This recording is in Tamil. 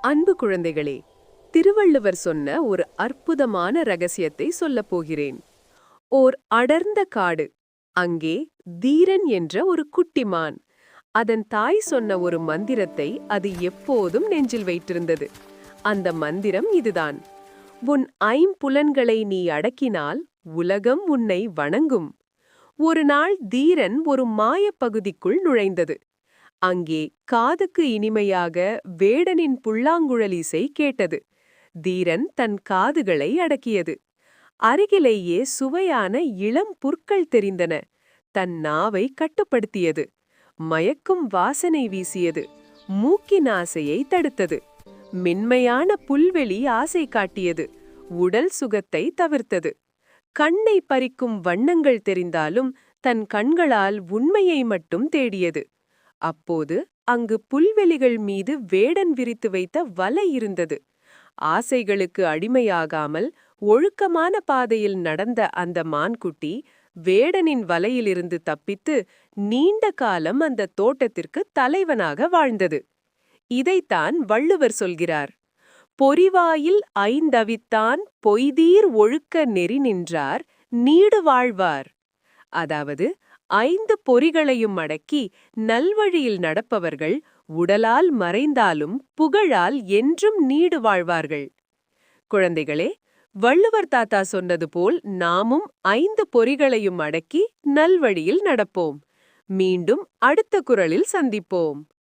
அன்பு குழந்தைகளே, திருவள்ளுவர் சொன்ன ஒரு அற்புதமான ரகசியத்தை சொல்லப் போகிறேன். ஓர் அடர்ந்த காடு. அங்கே தீரன் என்ற ஒரு குட்டி மான். அதன் தாய் சொன்ன ஒரு மந்திரத்தை அது எப்போதும் நெஞ்சில் வைத்திருந்தது. அந்த மந்திரம் இதுதான்: உன் ஐம்புலன்களை நீ அடக்கினால் உலகம் உன்னை வணங்கும். ஒரு நாள் தீரன் ஒரு மாயப் பகுதிக்குள் நுழைந்தது. அங்கே காதுக்கு இனிமையாக வேடனின் புல்லாங்குழல் இசை கேட்டது. தீரன் தன் காதுகளை அடக்கியது. அருகிலேயே சுவையான இளம் புற்கள் தெரிந்தன. தன் நாவை கட்டுப்படுத்தியது. மயக்கும் வாசனை வீசியது. மூக்கின் ஆசையை தடுத்தது. மென்மையான புல்வெளி ஆசை காட்டியது. உடல் சுகத்தை தவிர்த்தது. கண்ணை பறிக்கும் வண்ணங்கள் தெரிந்தாலும் தன் கண்களால் உண்மையை மட்டும் தேடியது. அப்போது அங்கு புல்வெளிகள் மீது வேடன் விரித்து வைத்த வலை இருந்தது. ஆசைகளுக்கு அடிமையாகாமல் ஒழுக்கமான பாதையில் நடந்த அந்த மான்குட்டி வேடனின் வலையிலிருந்து தப்பித்து நீண்ட காலம் அந்த தோட்டத்திற்கு தலைவனாக வாழ்ந்தது. இதைத்தான் வள்ளுவர் சொல்கிறார்: பொறிவாயில் ஐந்தவித்தான் பொய்தீர் ஒழுக்க நெறி நின்றார் நீடு வாழ்வார். அதாவது 5 பொறிகளையும் அடக்கி நல்வழியில் நடப்பவர்கள் உடலால் மறைந்தாலும் புகழால் என்றும் நீடு வாழ்வார்கள். குழந்தைகளே, வள்ளுவர் தாத்தா சொன்னது போல் நாமும் 5 பொறிகளையும் அடக்கி நல்வழியில் நடப்போம். மீண்டும் அடுத்த குறளில் சந்திப்போம்.